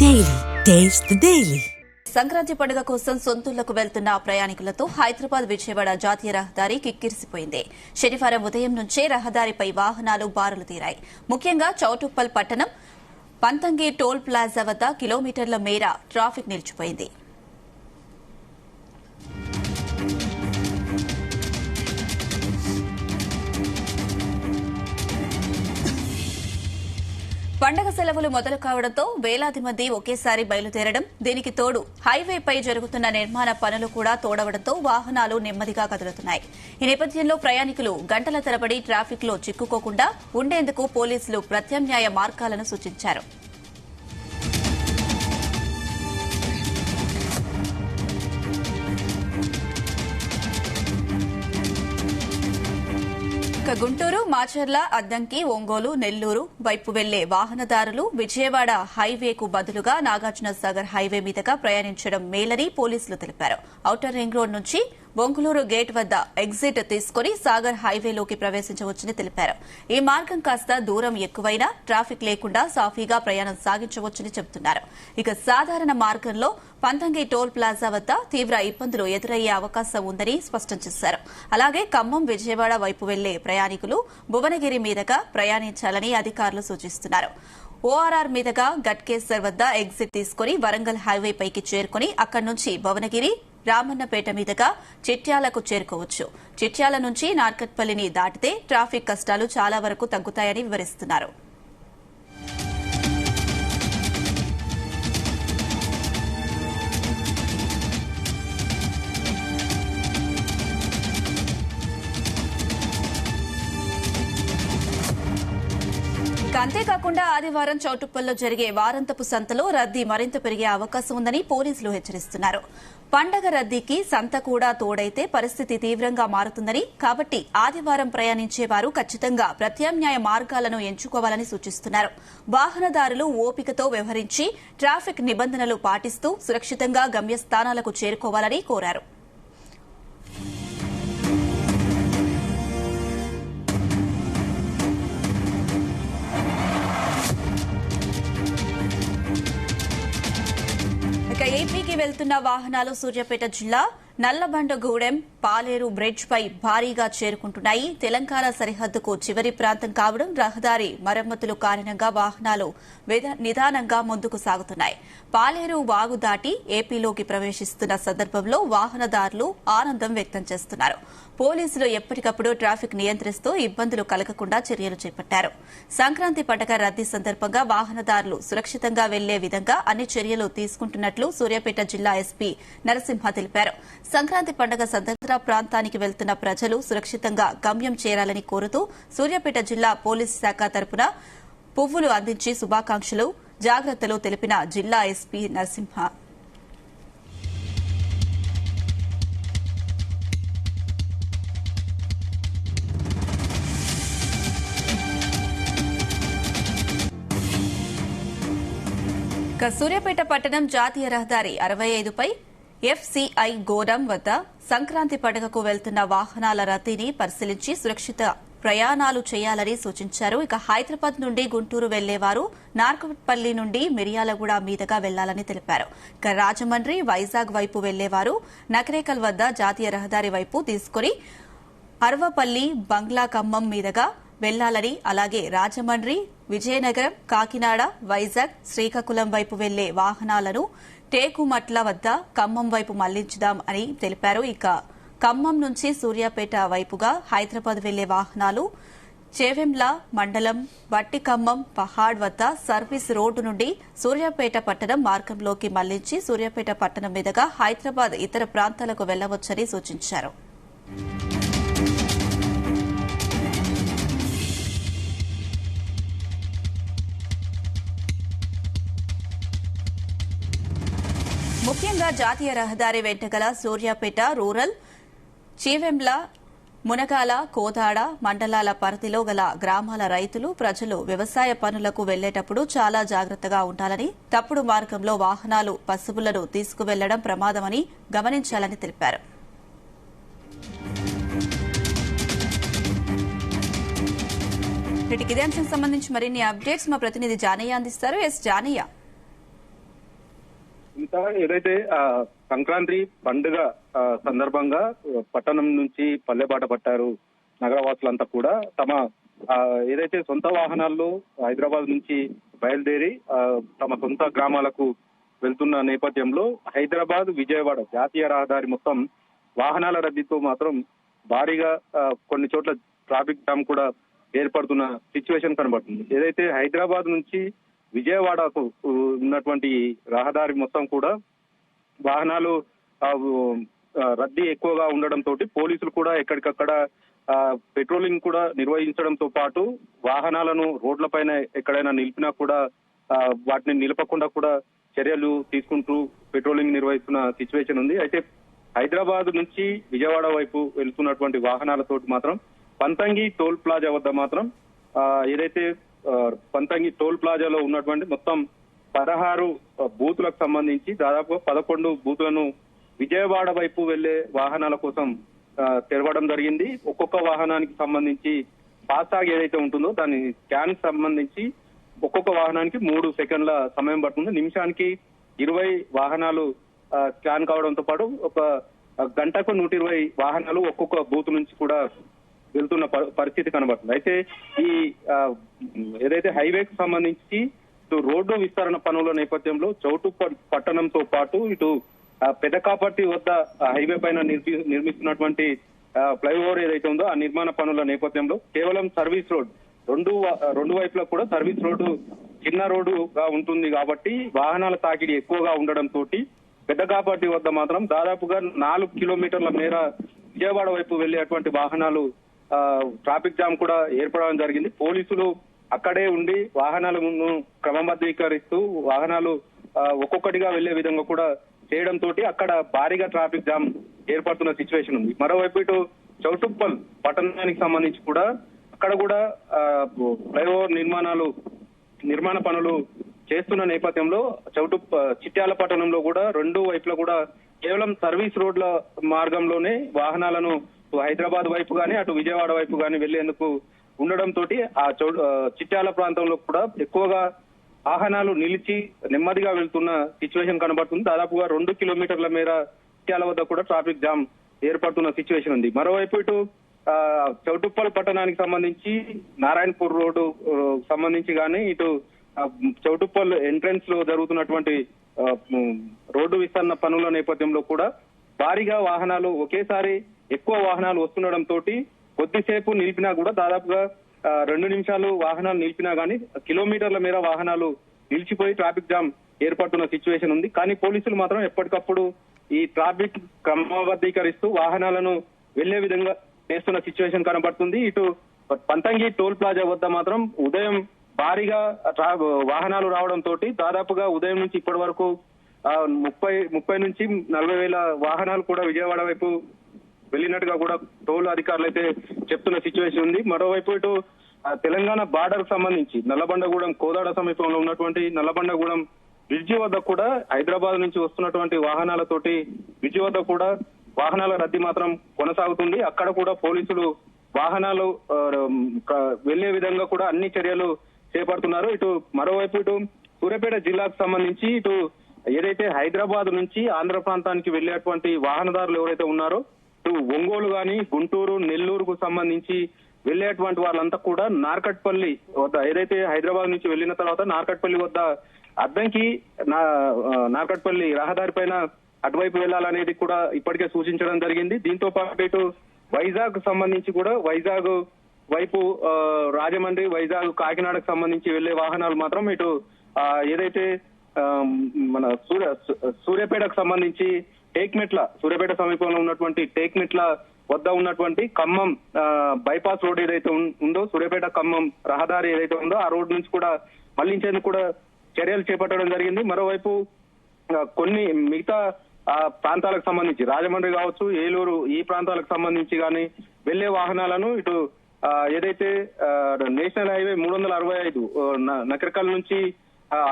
Daily taste the daily. Sankranti పండుగ కోసం సొంతూళ్లకు వెళ్తున్న ప్రయాణికులతో హైదరాబాద్ విజయవాడ జాతీయ రహదారి కిక్కిరిసిపోయింది. శనివారం ఉదయం నుంచే రహదారిపై వాహనాలు బారులు తీరాయి. ముఖ్యంగా చౌటుప్పల్ పట్టణం పంతంగి టోల్ ప్లాజా వద్ద కిలోమీటర్ల మేర ట్రాఫిక్ నిలిచిపోయింది. పండగ సెలవులు మొదలు కావడంతో వేలాది మంది ఒకేసారి బయలుదేరడం, దీనికి తోడు హైవేపై జరుగుతున్న నిర్మాణ పనులు కూడా తోడవడంతో వాహనాలు నెమ్మదిగా కదులుతున్నాయి. ఈ నేపథ్యంలో ప్రయాణికులు గంటల తరబడి ట్రాఫిక్ లో చిక్కుకోకుండా ఉండేందుకు పోలీసులు ప్రత్యామ్నాయ మార్గాలను సూచించారు. గుంటూరు, మాచర్ల, అద్దంకి, ఒంగోలు, నెల్లూరు వైపు వెళ్లే వాహనదారులు విజయవాడ హైవేకు బదులుగా నాగార్జున సాగర్ హైవే మీదుగా ప్రయాణించడం మేలని పోలీసులు తెలిపారు. ఔటర్ రింగ్ రోడ్ నుంచి బొంగుళూరు గేట్ వద్ద ఎగ్జిట్ తీసుకుని సాగర్ హైవేలోకి ప్రవేశించవచ్చని తెలిపారు. ఈ మార్గం కాస్త దూరం ఎక్కువైనా ట్రాఫిక్ లేకుండా సాఫీగా ప్రయాణం సాగించవచ్చని చెబుతున్నారు. ఇక సాధారణ మార్గంలో పంతంగి టోల్ ప్లాజా వద్ద తీవ్ర ఇబ్బందులు ఎదురయ్యే అవకాశం ఉందని స్పష్టం చేశారు. అలాగే ఖమ్మం, విజయవాడ వైపు వెళ్లే ప్రయాణికులు భువనగిరి మీదుగా ప్రయాణించాలని అధికారులు సూచిస్తున్నారు. ఓఆర్ఆర్ మీదుగా గట్కేసర్ వద్ద ఎగ్జిట్ తీసుకుని వరంగల్ హైవేపైకి చేరుకుని అక్కడి నుంచి భువనగిరి, రామన్నపేట మీదుగా చిట్యాలకు చేరుకోవచ్చు. చిట్యాల నుంచి నార్కట్పల్లిని దాటితే ట్రాఫిక్ కష్టాలు చాలా వరకు తగ్గుతాయని వివరిస్తున్నారు. అంతేకాకుండా ఆదివారం చౌటుప్పల్లో జరిగే వారాంతపు సంతలో రద్దీ మరింత పెరిగే అవకాశం ఉందని పోలీసులు హెచ్చరిస్తున్నారు. పండగ రద్దీకి సంత కూడా తోడైతే పరిస్థితి తీవ్రంగా మారుతుందని, కాబట్టి ఆదివారం ప్రయాణించే వారు ఖచ్చితంగా ప్రత్యామ్నాయ మార్గాలను ఎంచుకోవాలని సూచిస్తున్నారు. వాహనదారులు ఓపికతో వ్యవహరించి ట్రాఫిక్ నిబంధనలు పాటిస్తూ సురక్షితంగా గమ్యస్థానాలకు చేరుకోవాలని కోరారు. ఏపీకి వెళ్తున్న వాహనాలు సూర్యాపేట జిల్లా నల్లబండగూడెం పాలేరు బ్రిడ్జ్ పై భారీగా చేరుకుంటున్నాయి. తెలంగాణ సరిహద్దుకు చివరి ప్రాంతం కావడం, రహదారి మరమ్మతులు కారణంగా వాహనాలు నిదానంగా ముందుకు సాగుతున్నాయి. పాలేరు వాగు దాటి ఏపీలోకి ప్రవేశిస్తున్న సందర్భంలో వాహనదారులు ఆనందం వ్యక్తం చేస్తున్నారు. పోలీసులు ఎప్పటికప్పుడు ట్రాఫిక్ నియంత్రిస్తూ ఇబ్బందులు కలగకుండా చర్యలు చేపట్టారు. సంక్రాంతి పండుగ రద్దీ సందర్భంగా వాహనదారులు సురక్షితంగా వెళ్లే విధంగా అన్ని చర్యలు తీసుకుంటున్నట్లు సూర్యాపేట జిల్లా ఎస్పీ నరసింహ తెలిపారు. సంక్రాంతి పండుగ సందర్భంగా ప్రాంతానికి వెళ్తున్న ప్రజలు సురక్షితంగా గమ్యం చేరాలని కోరుతూ సూర్యాపేట జిల్లా పోలీసు శాఖ తరపున పువ్వులు అందించి శుభాకాంక్షలు, జాగ్రత్తలు తెలిపిన జిల్లా ఎస్పీ నరసింహ. సూర్యాపేట పట్టణం జాతీయ రహదారి 65పై ఎఫ్సీఐ గోరం వద్ద సంక్రాంతి పండుగకు వెళ్తున్న వాహనాల రద్దీని పరిశీలించి సురక్షిత ప్రయాణాలు చేయాలని సూచించారు. ఇక హైదరాబాద్ నుండి గుంటూరు వెళ్లేవారు నార్కట్పల్లి నుండి మిర్యాలగూడ మీదుగా వెళ్లాలని తెలిపారు. ఇక రాజమండ్రి, వైజాగ్ వైపు వెళ్లేవారు నకరేకల్ వద్ద జాతీయ రహదారి వైపు తీసుకుని అర్వపల్లి, బంగ్లా, ఖమ్మం మీదుగా వెళ్లాలని, అలాగే రాజమండ్రి, విజయనగరం, కాకినాడ, వైజాగ్, శ్రీకాకుళం వైపు వెళ్లే వాహనాలను టేకుమట్ల వద్ద ఖమ్మం వైపు మళ్లించుదాం అని తెలిపారు. ఇక ఖమ్మం నుంచి సూర్యాపేట వైపుగా హైదరాబాద్ వెళ్లే వాహనాలు చేవెంల మండలం వట్టిఖమ్మం పహాడ్ వద్ద సర్వీస్ రోడ్డు నుండి సూర్యాపేట పట్టణం మార్గంలోకి మళ్లించి సూర్యాపేట పట్టణం మీదుగా హైదరాబాద్ ఇతర ప్రాంతాలకు వెళ్లవచ్చని సూచించారు. ముఖ్యంగా జాతీయ రహదారి వెంట గల సూర్యాపేట రూరల్, చీవెంల, మునగాల, కోదాడ మండలాల పరిధిలో గల గ్రామాల రైతులు, ప్రజలు వ్యవసాయ పనులకు వెళ్లేటప్పుడు చాలా జాగ్రత్తగా ఉండాలని, తప్పుడు మార్గంలో వాహనాలు, పశువులను తీసుకువెళ్లడం ప్రమాదమని గమనించాలని తెలిపారు. ఇదే అంశం సంబంధించి మరిన్ని అప్డేట్స్ మా ప్రతినిధి జానయ్య అందిస్తారు. ఎస్ జానయ్య. ఇంకా ఏదైతే సంక్రాంతి పండుగ సందర్భంగా పట్టణం నుంచి పల్లెబాట పట్టారు నగరవాసులంతా కూడా తమ ఏదైతే సొంత వాహనాల్లో హైదరాబాద్ నుంచి బయలుదేరి తమ సొంత గ్రామాలకు వెళ్తున్న నేపథ్యంలో హైదరాబాద్ విజయవాడ జాతీయ రహదారి మొత్తం వాహనాల రద్దీతో మాత్రం భారీగా కొన్ని చోట్ల ట్రాఫిక్ జామ్ కూడా ఏర్పడుతున్న సిచ్యువేషన్ కనబడుతుంది. ఏదైతే హైదరాబాద్ నుంచి విజయవాడకు ఉన్నటువంటి రహదారి మొత్తం కూడా వాహనాలు రద్దీ ఎక్కువగా ఉండడంతో పోలీసులు కూడా ఎక్కడికక్కడ పెట్రోలింగ్ కూడా నిర్వహించడంతో పాటు వాహనాలను రోడ్లపైన ఎక్కడైనా నిలిపినా కూడా వాటిని నిలపకుండా కూడా చర్యలు తీసుకుంటూ పెట్రోలింగ్ నిర్వహిస్తున్న సిచ్యువేషన్ ఉంది. అయితే హైదరాబాద్ నుంచి విజయవాడ వైపు వెళ్తున్నటువంటి వాహనాలతోటి మాత్రం పంతంగి టోల్ ప్లాజా వద్ద మాత్రం ఏదైతే పంతంగి టోల్ ప్లాజాలో ఉన్నటువంటి మొత్తం 16 బూతులకు సంబంధించి దాదాపు 11 బూతులను విజయవాడ వైపు వెళ్లే వాహనాల కోసం తెరవడం జరిగింది. ఒక్కొక్క వాహనానికి సంబంధించి ఫాస్టాగ్ ఏదైతే ఉంటుందో దాని స్కాన్ సంబంధించి ఒక్కొక్క వాహనానికి 3 సెకండ్ల సమయం పడుతుంది. నిమిషానికి 20 వాహనాలు స్కాన్ కావడంతో పాటు ఒక గంటకు 120 వాహనాలు ఒక్కొక్క బూత్ నుంచి కూడా వెళ్తున్న పరిస్థితి కనబడుతుంది. అయితే ఈ ఏదైతే హైవేకు సంబంధించి ఇటు రోడ్డు విస్తరణ పనుల నేపథ్యంలో చౌటు పట్టణంతో పాటు ఇటు పెదకాపర్తి వద్ద హైవే పైన నిర్మిస్తున్నటువంటి ఫ్లైఓవర్ ఏదైతే ఉందో ఆ నిర్మాణ పనుల నేపథ్యంలో కేవలం సర్వీస్ రోడ్ రెండు వైపులా కూడా సర్వీస్ రోడ్డు చిన్న రోడ్డుగా ఉంటుంది కాబట్టి వాహనాల తాకిడి ఎక్కువగా ఉండడంతో పెద్దకాపర్తి వద్ద మాత్రం దాదాపుగా 4 కిలోమీటర్ల మేర విజయవాడ వైపు వెళ్లేటువంటి వాహనాలు ట్రాఫిక్ జామ్ కూడా ఏర్పడడం జరిగింది. పోలీసులు అక్కడే ఉండి వాహనాలను క్రమబద్ధీకరిస్తూ వాహనాలు ఒక్కొక్కటిగా వెళ్లే విధంగా కూడా చేయడంతో అక్కడ భారీగా ట్రాఫిక్ జామ్ ఏర్పడుతున్న సిచ్యువేషన్ ఉంది. మరోవైపు ఇటు చౌటుప్పల్ పట్టణానికి సంబంధించి కూడా అక్కడ కూడా ఫ్లైఓవర్ నిర్మాణ పనులు చేస్తున్న నేపథ్యంలో చిట్యాల పట్టణంలో కూడా 2 వైపులా కూడా కేవలం సర్వీస్ రోడ్ల మార్గంలోనే వాహనాలను హైదరాబాద్ వైపు గానీ అటు విజయవాడ వైపు గానీ వెళ్లేందుకు ఉండడంతో ఆ చిట్యాల ప్రాంతంలో కూడా ఎక్కువగా వాహనాలు నిలిచి నెమ్మదిగా వెళ్తున్న సిచ్యువేషన్ కనబడుతుంది. దాదాపుగా 2 కిలోమీటర్ల మేర చిట్యాల వద్ద కూడా ట్రాఫిక్ జామ్ ఏర్పడుతున్న సిచ్యువేషన్ ఉంది. మరోవైపు ఇటు చౌటుప్పల్ పట్టణానికి సంబంధించి నారాయణపూర్ రోడ్డు సంబంధించి గానీ ఇటు చౌటుప్పల్ ఎంట్రన్స్ లో జరుగుతున్నటువంటి రోడ్డు విస్తరణ పనుల నేపథ్యంలో కూడా భారీగా వాహనాలు ఒకేసారి ఎక్కువ వాహనాలు వస్తుండడంతో కొద్దిసేపు నిలిపినా కూడా దాదాపుగా 2 నిమిషాలు వాహనాలు నిలిపినా గానీ కిలోమీటర్ల మేర వాహనాలు నిలిచిపోయి ట్రాఫిక్ జామ్ ఏర్పడుతున్న సిచ్యువేషన్ ఉంది. కానీ పోలీసులు మాత్రం ఎప్పటికప్పుడు ఈ ట్రాఫిక్ క్రమబద్ధీకరిస్తూ వాహనాలను వెళ్లే విధంగా చేస్తున్న సిచ్యువేషన్ కనబడుతుంది. ఇటు పంతంగి టోల్ ప్లాజా వద్ద మాత్రం ఉదయం భారీగా వాహనాలు రావడంతో దాదాపుగా ఉదయం నుంచి ఇప్పటి వరకు 30 నుంచి 40 వేల వాహనాలు కూడా విజయవాడ వైపు వెళ్ళినట్టుగా కూడా టోల్ అధికారులు అయితే చెప్తున్న సిచ్యువేషన్ ఉంది. మరోవైపు ఇటు తెలంగాణ బార్డర్ సంబంధించి నల్లబండగూడెం కోదాడ సమీపంలో ఉన్నటువంటి నల్లబండగూడెం బ్రిడ్జి వద్ద కూడా హైదరాబాద్ నుంచి వస్తున్నటువంటి వాహనాలతోటి బ్రిడ్జి వద్ద కూడా వాహనాల రద్దీ మాత్రం కొనసాగుతుంది. అక్కడ కూడా పోలీసులు వాహనాలు వెళ్లే విధంగా కూడా అన్ని చర్యలు చేపడుతున్నారు. ఇటు మరోవైపు ఇటు సూర్యాపేట జిల్లాకు సంబంధించి ఇటు ఏదైతే హైదరాబాద్ నుంచి ఆంధ్ర ప్రాంతానికి వెళ్లేటువంటి వాహనదారులు ఎవరైతే ఉన్నారో ఇటు ఒంగోలు గాని గుంటూరు నెల్లూరుకు సంబంధించి వెళ్లేటువంటి వాళ్ళంతా కూడా నార్కట్పల్లి వద్ద ఏదైతే హైదరాబాద్ నుంచి వెళ్లిన తర్వాత నార్కట్పల్లి వద్ద అద్దంకి నార్కట్పల్లి రహదారి పైన అటువైపు వెళ్లాలనేది కూడా ఇప్పటికే సూచించడం జరిగింది. దీంతో పాటు ఇటు వైజాగ్ సంబంధించి కూడా వైజాగ్ వైపు రాజమండ్రి వైజాగ్ కాకినాడకు సంబంధించి వెళ్లే వాహనాలు మాత్రం ఇటు ఏదైతే మన సూర్యాపేటకు సంబంధించి సూర్యాపేట సమీపంలో ఉన్నటువంటి టేక్మెట్ల వద్ద ఉన్నటువంటి ఖమ్మం బైపాస్ రోడ్ ఏదైతే ఉందో సూర్యాపేట ఖమ్మం రహదారి ఏదైతే ఉందో ఆ రోడ్ నుంచి కూడా మళ్లించేందుకు కూడా చర్యలు చేపట్టడం జరిగింది. మరోవైపు కొన్ని మిగతా ప్రాంతాలకు సంబంధించి రాజమండ్రి కావచ్చు ఏలూరు ఈ ప్రాంతాలకు సంబంధించి గానీ వెళ్లే వాహనాలను ఇటు ఏదైతే నేషనల్ హైవే 365 నకరికల్ నుంచి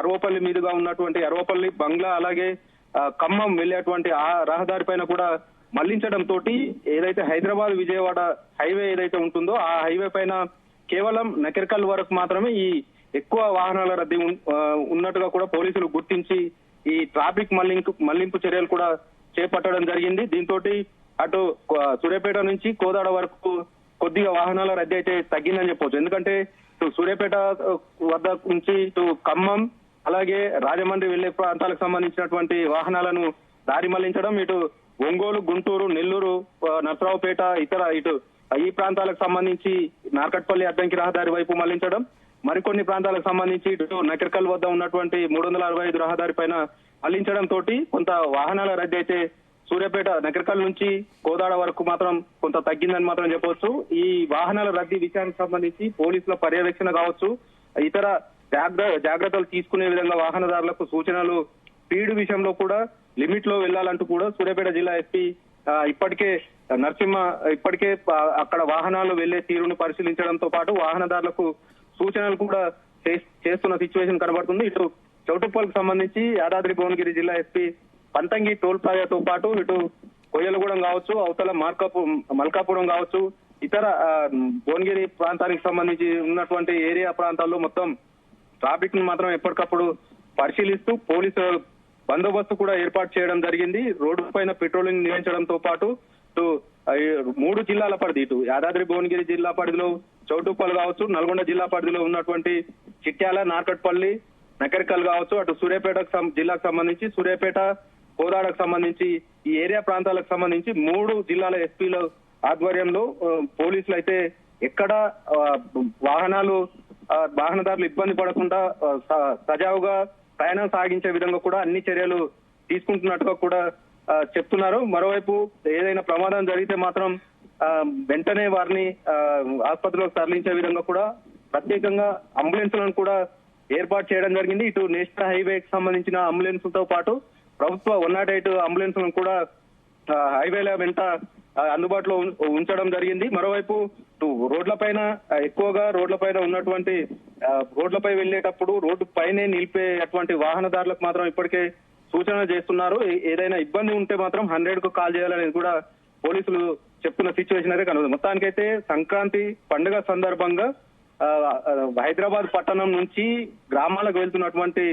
అరవపల్లి మీదుగా ఉన్నటువంటి అరవపల్లి బంగ్లా అలాగే ఖమ్మం వెళ్లేటువంటి ఆ రహదారి పైన కూడా మళ్లించడంతో ఏదైతే హైదరాబాద్ విజయవాడ హైవే ఏదైతే ఉంటుందో ఆ హైవే పైన కేవలం నకరికల్ వరకు మాత్రమే ఈ ఎక్కువ వాహనాల రద్దీ ఉన్నట్టుగా కూడా పోలీసులు గుర్తించి ఈ ట్రాఫిక్ మళ్లింపు చర్యలు కూడా చేపట్టడం జరిగింది. దీంతో అటు సూర్యాపేట నుంచి కోదాడ వరకు కొద్దిగా వాహనాల రద్దీ అయితే తగ్గిందని చెప్పవచ్చు. ఎందుకంటే సూర్యాపేట వద్ద నుంచి ఇటు ఖమ్మం అలాగే రాజమండ్రి వెళ్లే ప్రాంతాలకు సంబంధించినటువంటి వాహనాలను దారి మళ్లించడం, ఇటు ఒంగోలు, గుంటూరు, నెల్లూరు, నర్సరావుపేట ఇటు ఈ ప్రాంతాలకు సంబంధించి నార్కట్పల్లి అద్దంకి రహదారి వైపు మళ్లించడం, మరికొన్ని ప్రాంతాలకు సంబంధించి ఇటు నకరికల్ వద్ద ఉన్నటువంటి 365 రహదారి పైన మళ్లించడం తోటి కొంత వాహనాల రద్దీ అయితే సూర్యాపేట నకరికల్ నుంచి కోదాడ వరకు మాత్రం కొంత తగ్గిందని మాత్రం చెప్పవచ్చు. ఈ వాహనాల రద్దీ విషయానికి సంబంధించి పోలీసుల పర్యవేక్షణ కావచ్చు, ఇతర జాగ్రత్తలు తీసుకునే విధంగా వాహనదారులకు సూచనలు, స్పీడ్ విషయంలో కూడా లిమిట్ లో వెళ్లాలంటూ కూడా సూర్యాపేట జిల్లా ఎస్పీ ఇప్పటికే అక్కడ వాహనాలు వెళ్లే తీరును పరిశీలించడంతో పాటు వాహనదారులకు సూచనలు కూడా చేస్తున్న సిచ్యువేషన్ కనబడుతుంది. ఇటు చౌటుప్పల్కి సంబంధించి యాదాద్రి భువనగిరి జిల్లా ఎస్పీ పంతంగి టోల్ ప్లాజాతో పాటు ఇటు కొయ్యలగూడెం కావచ్చు, అవతల మల్కాపురం కావచ్చు, ఇతర భువనగిరి ప్రాంతానికి సంబంధించి ఉన్నటువంటి ఏరియా ప్రాంతాల్లో మొత్తం ట్రాఫిక్ ను మాత్రం ఎప్పటికప్పుడు పరిశీలిస్తూ పోలీసు బందోబస్తు కూడా ఏర్పాటు చేయడం జరిగింది. రోడ్డు పైన పెట్రోలింగ్ నిర్వహించడంతో పాటు ఇటు 3 జిల్లాల పరిధి, ఇటు యాదాద్రి భువనగిరి జిల్లా పరిధిలో చౌటుప్పల్ కావచ్చు, నల్గొండ జిల్లా పరిధిలో ఉన్నటువంటి చిట్యాల, నార్కట్పల్లి, నకరికల్ కావచ్చు, అటు సూర్యాపేట జిల్లాకు సంబంధించి సూర్యాపేట, కోదాడకు సంబంధించి ఈ ఏరియా ప్రాంతాలకు సంబంధించి 3 జిల్లాల ఎస్పీల ఆధ్వర్యంలో పోలీసులు అయితే ఎక్కడ వాహనదారులు ఇబ్బంది పడకుండా సజావుగా ప్రయాణం సాగించే విధంగా కూడా అన్ని చర్యలు తీసుకుంటున్నట్టుగా కూడా చెప్తున్నారు. మరోవైపు ఏదైనా ప్రమాదం జరిగితే మాత్రం వెంటనే వారిని ఆసుపత్రిలోకి తరలించే విధంగా కూడా ప్రత్యేకంగా అంబులెన్స్లను కూడా ఏర్పాటు చేయడం జరిగింది. ఇటు నేషనల్ హైవేకి సంబంధించిన అంబులెన్స్లతో పాటు ప్రభుత్వ 108 అంబులెన్స్లను కూడా హైవేల వెంట అందుబాటులో ఉంచడం జరిగింది. మరోవైపు రోడ్లపైన ఉన్నటువంటి రోడ్లపై వెళ్లేటప్పుడు రోడ్డు పైనే నిలిపే అటువంటి వాహనదారులకు మాత్రం ఇప్పటికే సూచన చేస్తున్నారు. ఏదైనా ఇబ్బంది ఉంటే మాత్రం 100కు కాల్ చేయాలనేది కూడా పోలీసులు చెప్తున్న సిచ్యువేషన్ అయితే కనబడుతుంది. మొత్తానికైతే సంక్రాంతి పండుగ సందర్భంగా హైదరాబాద్ పట్టణం నుంచి గ్రామాలకు వెళ్తున్నటువంటి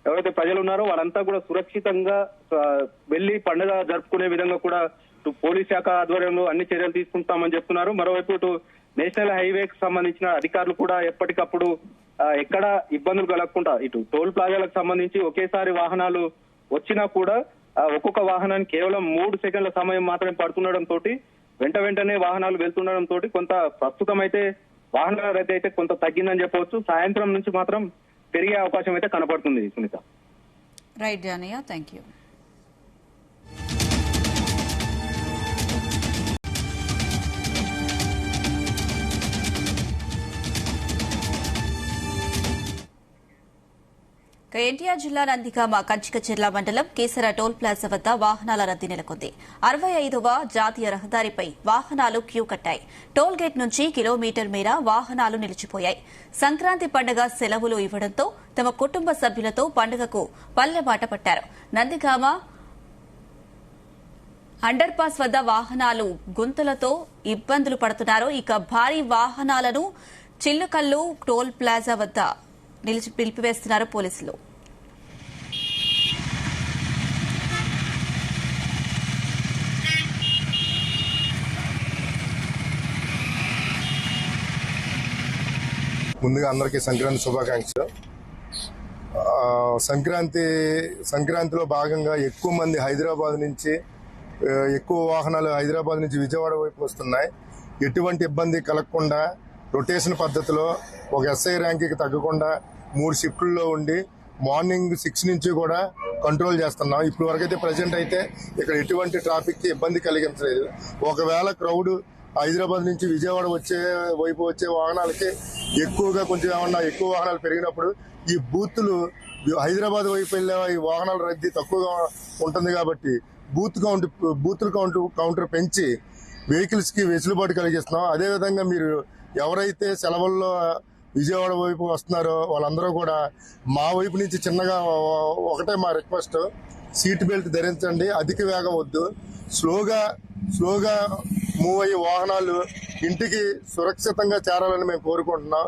ఎవరైతే ప్రజలు ఉన్నారో వాళ్ళంతా కూడా సురక్షితంగా వెళ్లి పండుగ జరుపుకునే విధంగా కూడా పోలీస్ శాఖ ఆధ్వర్యంలో అన్ని చర్యలు తీసుకుంటామని చెప్తున్నారు. మరోవైపు ఇటు నేషనల్ హైవేకి సంబంధించిన అధికారులు కూడా ఎప్పటికప్పుడు ఎక్కడ ఇబ్బందులు కలగకుండా ఇటు టోల్ ప్లాజాలకు సంబంధించి ఒకేసారి వాహనాలు వచ్చినా కూడా ఒక్కొక్క వాహనానికి కేవలం 3 సెకండ్ల సమయం మాత్రమే పడుతుండడం తోటి వెంటనే వాహనాలు వెళ్తుండడం తోటి కొంత ప్రస్తుతం అయితే వాహనాల రద్దీ అయితే కొంత తగ్గిందని చెప్పవచ్చు. సాయంత్రం నుంచి మాత్రం పెరిగే అవకాశం అయితే కనపడుతుంది. Sunitha. Right Jania, thank you. NTR జిల్లా నందిగామ కంచికచెర్ల మండలం కేసర టోల్ ప్లాజా వద్ద వాహనాల రద్దీ నెలకొంది. 65వ జాతీయ రహదారిపై వాహనాలు క్యూ కట్టాయి. టోల్ గేట్ నుంచి కిలోమీటర్ మేర వాహనాలు నిలిచిపోయాయి. సంక్రాంతి పండుగ సెలవులు ఇవ్వడంతో తమ కుటుంబ సభ్యులతో పండుగకు పల్లెబాట పట్టారు. నందిగామ అండర్ పాస్ వద్ద వాహనాలు గుంతలతో ఇబ్బందులు పడుతున్నారు. ఇక భారీ వాహనాలను చిల్లుకల్లు టోల్ ప్లాజా వద్ద నిలిపివేస్తున్నారు పోలీసులు. ముందుగా అందరికీ సంక్రాంతి శుభాకాంక్షలు. సంక్రాంతిలో భాగంగా ఎక్కువ మంది హైదరాబాద్ నుంచి ఎక్కువ వాహనాలు హైదరాబాద్ నుంచి విజయవాడ వైపు వస్తున్నాయి. ఎటువంటి ఇబ్బంది కలగకుండా రొటేషన్ పద్ధతిలో ఒక ఎస్ఐ ర్యాంక్కి తగ్గకుండా 3 షిఫ్టుల్లో ఉండి మార్నింగ్ 6 నుంచి కూడా కంట్రోల్ చేస్తున్నాం. ఇప్పుడు వరకైతే ప్రజెంట్ అయితే ఇక్కడ ఎటువంటి ట్రాఫిక్ కి ఇబ్బంది కలిగించలేదు. ఒకవేళ క్రౌడ్ హైదరాబాద్ నుంచి విజయవాడ వచ్చే వాహనాలకి ఎక్కువగా కొంచెం ఏమన్నా ఎక్కువ వాహనాలు పెరిగినప్పుడు ఈ బూత్లు హైదరాబాద్ వైపు వెళ్లే ఈ వాహనాల రద్దీ తక్కువగా ఉంటుంది కాబట్టి బూతుల కౌంటర్ పెంచి వెహికల్స్ కి వెసులుబాటు కలిగిస్తున్నాం. అదేవిధంగా మీరు ఎవరైతే సెలవుల్లో విజయవాడ వైపు వస్తున్నారో వాళ్ళందరూ కూడా మా వైపు నుంచి చిన్నగా ఒకటే మా రిక్వెస్ట్, సీట్ బెల్ట్ ధరించండి, అధిక వేగం వద్దు, స్లోగా మూవ్ అయ్యే వాహనాలు ఇంటికి సురక్షితంగా చేరాలని మేము కోరుకుంటున్నాం.